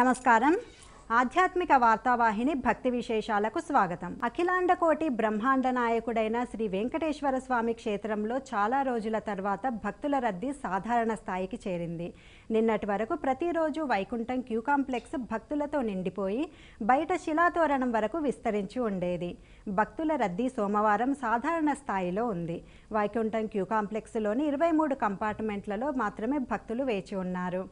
నమస్కారం. ఆధ్యాత్మిక వార్తావాహిని భక్తి విశేషాలకు స్వాగతం. అఖిలాండకోటి బ్రహ్మాండ నాయకుడైన శ్రీ వెంకటేశ్వర స్వామి క్షేత్రంలో చాలా రోజుల తర్వాత భక్తుల రద్దీ సాధారణ స్థాయికి చేరింది. నిన్నటి వరకు ప్రతిరోజు వైకుంఠం క్యూ కాంప్లెక్స్ భక్తులతో నిండిపోయి బయట శిలాతోరణం వరకు విస్తరించి ఉండేది. భక్తుల రద్దీ సోమవారం సాధారణ స్థాయిలో ఉంది. వైకుంఠం క్యూ కాంప్లెక్స్లోని 23 కంపార్ట్మెంట్లలో మాత్రమే భక్తులు వేచి ఉన్నారు.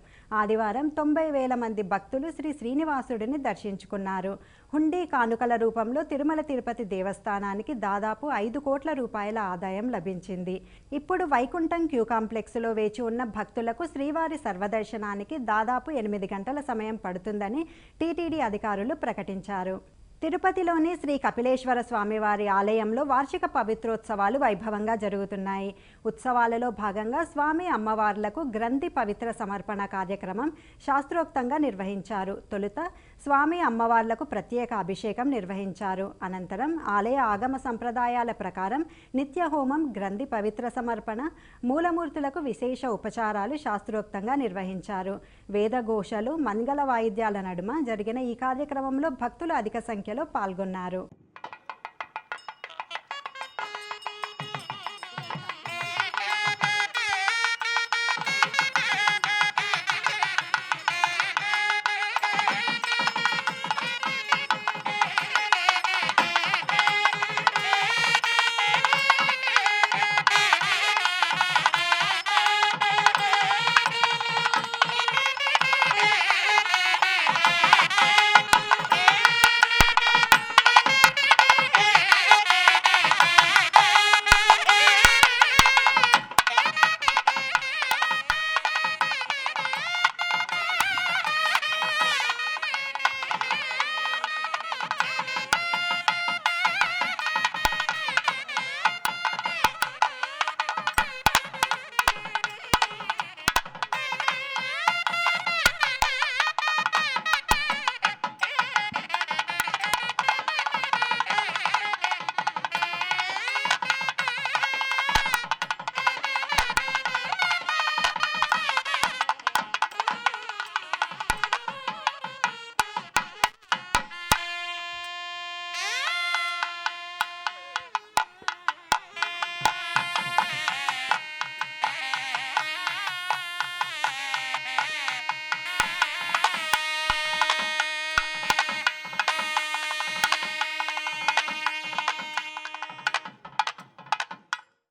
ఆదివారం 90,000 మంది భక్తులు శ్రీ శ్రీనివాసుడిని దర్శించుకున్నారు. హుండీ కానుకల రూపంలో తిరుమల తిరుపతి దేవస్థానానికి దాదాపు 5 కోట్ల రూపాయల ఆదాయం లభించింది. ఇప్పుడు వైకుంఠం క్యూ కాంప్లెక్స్లో వేచి ఉన్న భక్తులకు శ్రీవారి సర్వదర్శనానికి దాదాపు 8 గంటల సమయం పడుతుందని టీటీడీ అధికారులు ప్రకటించారు. తిరుపతిలోని శ్రీ కపిలేశ్వర స్వామివారి ఆలయంలో వార్షిక పవిత్రోత్సవాలు వైభవంగా జరుగుతున్నాయి. ఉత్సవాలలో భాగంగా స్వామి అమ్మవార్లకు గ్రంథి పవిత్ర సమర్పణ కార్యక్రమం శాస్త్రోక్తంగా నిర్వహించారు. తొలుత స్వామి అమ్మవార్లకు ప్రత్యేక అభిషేకం నిర్వహించారు. అనంతరం ఆలయ ఆగమ సంప్రదాయాల ప్రకారం నిత్య హోమం, గ్రంథి పవిత్ర సమర్పణ, మూలమూర్తులకు విశేష ఉపచారాలు శాస్త్రోక్తంగా నిర్వహించారు. వేదఘోషలు, మంగళ వాయిద్యాల నడుమ జరిగిన ఈ కార్యక్రమంలో భక్తులు అధిక సంఖ్యలో పాల్గొన్నారు.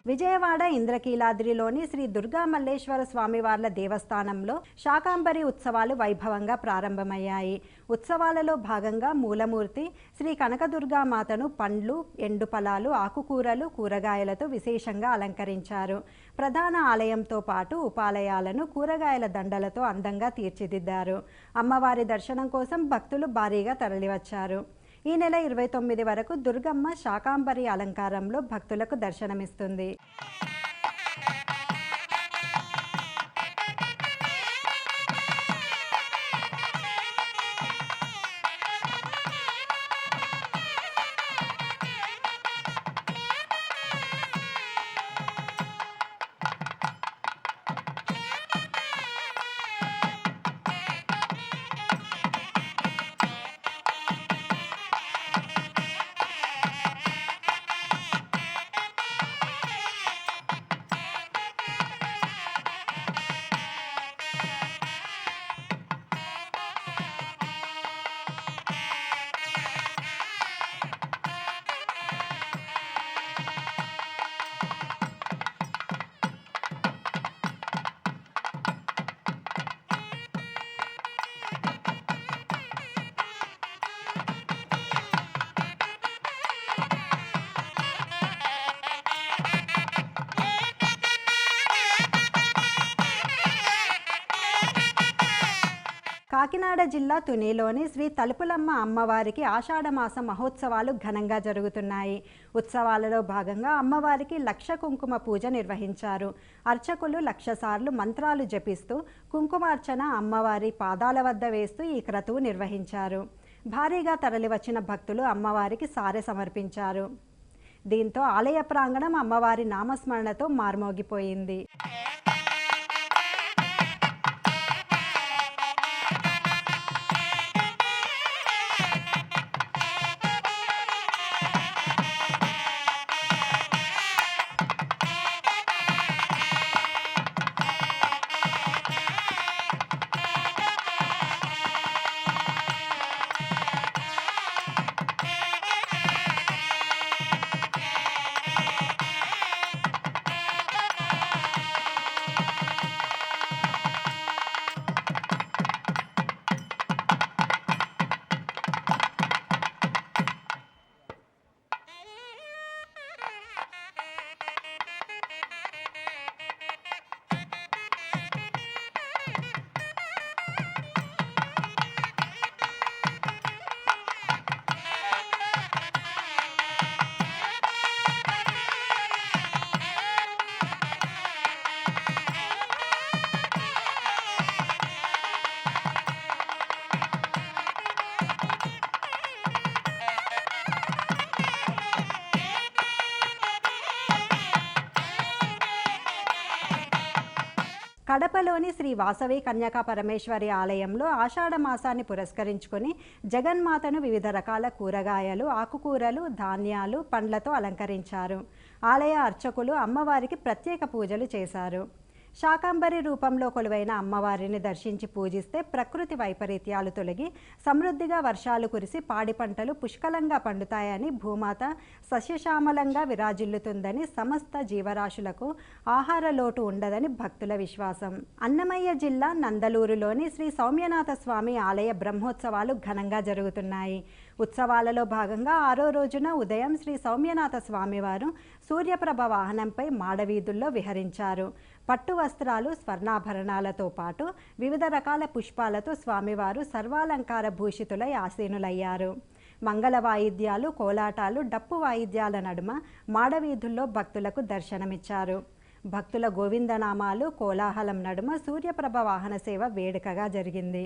విజయవాడ ఇంద్రకీలాద్రిలోని శ్రీ దుర్గా మల్లేశ్వర స్వామివార్ల దేవస్థానంలో శాకాంబరి ఉత్సవాలు వైభవంగా ప్రారంభమయ్యాయి. ఉత్సవాలలో భాగంగా మూలమూర్తి శ్రీ కనకదుర్గామాతను పండ్లు, ఎండు ఫలాలు, ఆకుకూరలు, కూరగాయలతో విశేషంగా అలంకరించారు. ప్రధాన ఆలయంతో పాటు ఉపాలయాలను కూరగాయల దండలతో అందంగా తీర్చిదిద్దారు. అమ్మవారి దర్శనం కోసం భక్తులు భారీగా తరలివచ్చారు. ఈ నెల 29 వరకు దుర్గమ్మ శాకాంబరి అలంకారంలో భక్తులకు దర్శనమిస్తుంది. కాకినాడ జిల్లా తునిలోని శ్రీ తలుపులమ్మ అమ్మవారికి ఆషాఢమాస మహోత్సవాలు ఘనంగా జరుగుతున్నాయి. ఉత్సవాలలో భాగంగా అమ్మవారికి 1,00,000 కుంకుమ పూజ నిర్వహించారు. అర్చకులు 1,00,000 సార్లు మంత్రాలు జపిస్తూ కుంకుమార్చన అమ్మవారి పాదాల వద్ద వేస్తూ ఈ క్రతువు నిర్వహించారు. భారీగా తరలివచ్చిన భక్తులు అమ్మవారికి సారె సమర్పించారు. దీంతో ఆలయ ప్రాంగణం అమ్మవారి నామస్మరణతో మార్మోగిపోయింది. కడపలోని శ్రీ వాసవి కన్యకా పరమేశ్వరి ఆలయంలో ఆషాఢ మాసాన్ని పురస్కరించుకొని జగన్మాతను వివిధ రకాల కూరగాయలు, ఆకుకూరలు, ధాన్యాలు, పండ్లతో అలంకరించారు. ఆలయ అర్చకులు అమ్మవారికి ప్రత్యేక పూజలు చేశారు. శాకంబరి రూపంలో కొలువైన అమ్మవారిని దర్శించి పూజిస్తే ప్రకృతి వైపరీత్యాలు తొలగి సమృద్ధిగా వర్షాలు కురిసి పాడి పంటలు పుష్కలంగా పండుతాయని, భూమాత సస్యశ్యామలంగా విరాజిల్లుతుందని, సమస్త జీవరాశులకు ఆహార లోటు ఉండదని భక్తుల విశ్వాసం. అన్నమయ్య జిల్లా నందలూరులోని శ్రీ సౌమ్యనాథ స్వామి ఆలయ బ్రహ్మోత్సవాలు ఘనంగా జరుగుతున్నాయి. ఉత్సవాలలో భాగంగా 6వ రోజున ఉదయం శ్రీ సౌమ్యనాథ స్వామివారు సూర్యప్రభ వాహనంపై మాడవీధుల్లో విహరించారు. పట్టు వస్త్రాలు, స్వర్ణాభరణాలతో పాటు వివిధ రకాల పుష్పాలతో స్వామివారు సర్వాలంకార భూషితులై ఆసీనులయ్యారు. మంగళ వాయిద్యాలు, కోలాటాలు, డప్పు వాయిద్యాల నడుమ మాడవీధుల్లో భక్తులకు దర్శనమిచ్చారు. భక్తుల గోవిందనామాలు, కోలాహలం నడుమ సూర్యప్రభ వాహన సేవ వేడుకగా జరిగింది.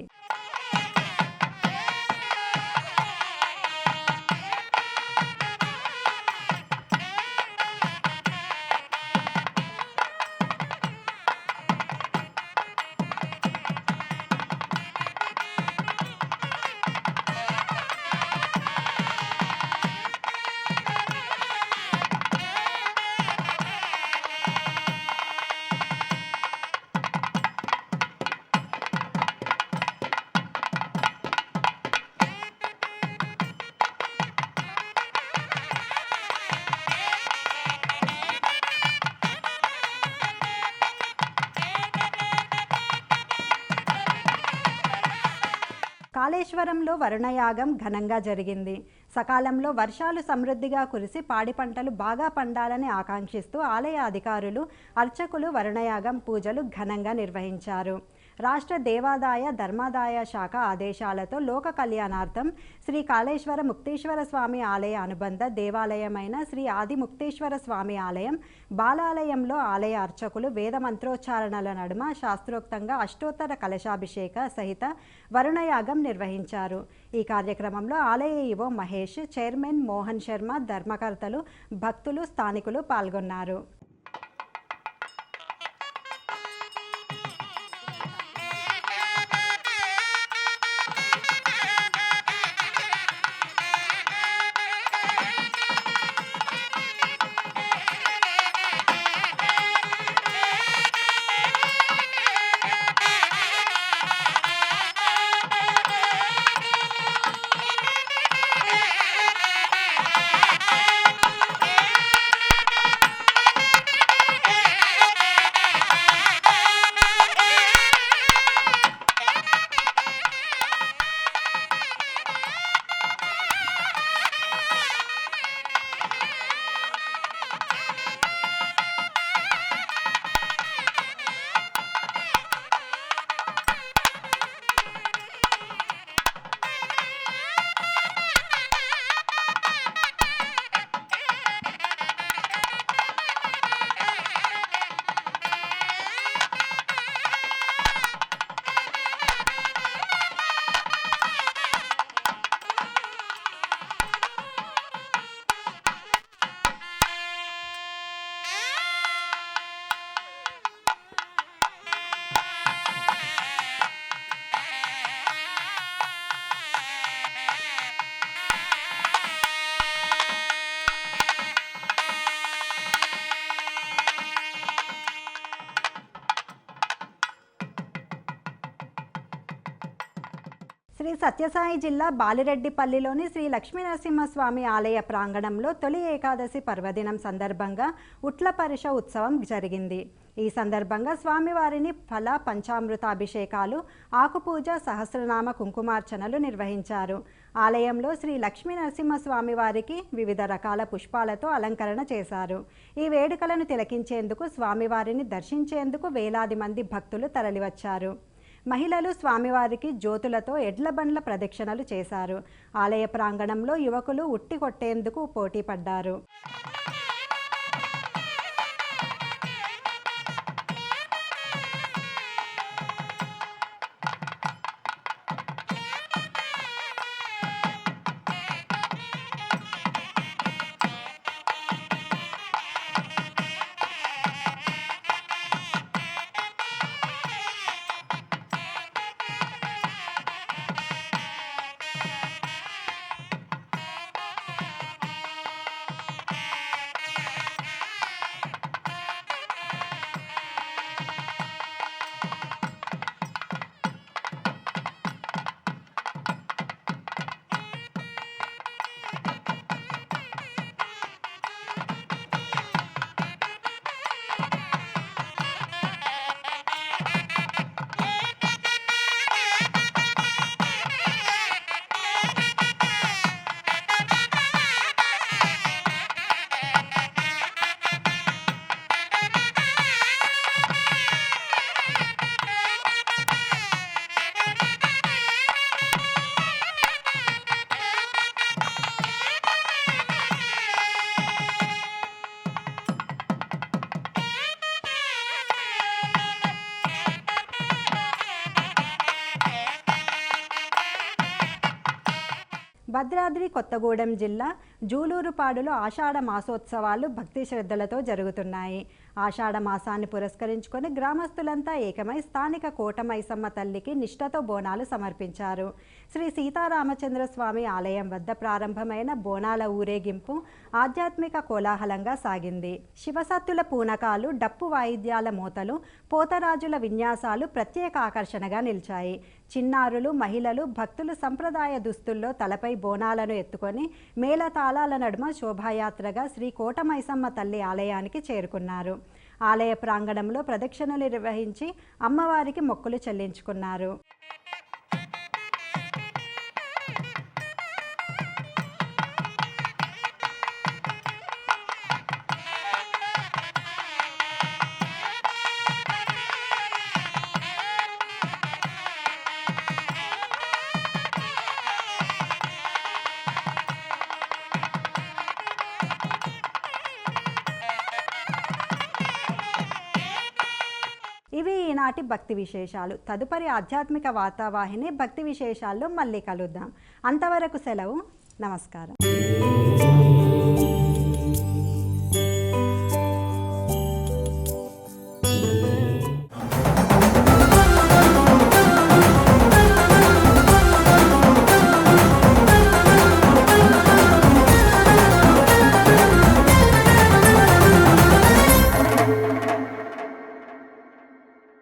కాళేశ్వరంలో వరుణయాగం ఘనంగా జరిగింది. సకాలంలో వర్షాలు సమృద్ధిగా కురిసి పాడి పంటలు బాగా పండాలని ఆకాంక్షిస్తూ ఆలయ అధికారులు, అర్చకులు వరుణయాగం పూజలు ఘనంగా నిర్వహించారు. రాష్ట్ర దేవాదాయ ధర్మాదాయ శాఖ ఆదేశాలతో లోక కళ్యాణార్థం శ్రీ కాళేశ్వర ముక్తేశ్వర స్వామి ఆలయ అనుబంధ దేవాలయమైన శ్రీ ఆది ముక్తేశ్వర స్వామి ఆలయం బాలాలయంలో ఆలయ అర్చకులు వేద మంత్రోచ్చారణల నడుమ శాస్త్రోక్తంగా అష్టోత్తర కలశాభిషేక సహిత వరుణయాగం నిర్వహించారు. ఈ కార్యక్రమంలో ఆలయ ఈవో మహేష్, చైర్మన్ మోహన్ శర్మ, ధర్మకర్తలు, భక్తులు, స్థానికులు పాల్గొన్నారు. శ్రీ సత్యసాయి జిల్లా బాలిరెడ్డిపల్లిలోని శ్రీ లక్ష్మీనరసింహస్వామి ఆలయ ప్రాంగణంలో తొలి ఏకాదశి పర్వదినం సందర్భంగా ఉట్ల పరిష ఉత్సవం జరిగింది. ఈ సందర్భంగా స్వామివారిని ఫల పంచామృతాభిషేకాలు, ఆకుపూజ, సహస్రనామ కుంకుమార్చనలు నిర్వహించారు. ఆలయంలో శ్రీ లక్ష్మీనరసింహస్వామి వారికి వివిధ రకాల పుష్పాలతో అలంకరణ చేశారు. ఈ వేడుకలను తిలకించేందుకు, స్వామివారిని దర్శించేందుకు వేలాది మంది భక్తులు తరలివచ్చారు. మహిళలు స్వామివారికి జ్యోతులతో ఎడ్ల బండ్ల ప్రదక్షిణలు చేశారు. ఆలయ ప్రాంగణంలో యువకులు ఉట్టి కొట్టేందుకు పోటీ పడ్డారు. భద్రాద్రి కొత్తగూడెం జిల్లా జూలూరుపాడులో ఆషాఢ మాసోత్సవాలు భక్తి శ్రద్ధలతో జరుగుతున్నాయి. ఆషాఢ మాసాన్ని పురస్కరించుకొని గ్రామస్తులంతా ఏకమై స్థానిక కోటమైసమ్మ తల్లికి నిష్ఠతో బోనాలు సమర్పించారు. శ్రీ సీతారామచంద్ర స్వామి ఆలయం వద్ద ప్రారంభమైన బోనాల ఊరేగింపు ఆధ్యాత్మిక కోలాహలంగా సాగింది. శివసత్తుల పూనకాలు, డప్పు వాయిద్యాల మోతలు, పోతరాజుల విన్యాసాలు ప్రత్యేక ఆకర్షణగా నిలిచాయి. చిన్నారులు, మహిళలు, భక్తులు సంప్రదాయ దుస్తుల్లో తలపై బోనాలను ఎత్తుకొని మేళతాళాల నడుమ శోభాయాత్రగా శ్రీ కోటమైసమ్మ తల్లి ఆలయానికి చేరుకున్నారు. ఆలయ ప్రాంగణంలో ప్రదక్షిణలు నిర్వహించి అమ్మవారికి మొక్కులు చెల్లించుకున్నారు. ఇవి ఈనాటి భక్తి విశేషాలు. తదుపరి ఆధ్యాత్మిక వార్తావాహిని భక్తి విశేషాల్లో మళ్ళీ కలుద్దాం. అంతవరకు సెలవు. నమస్కారం.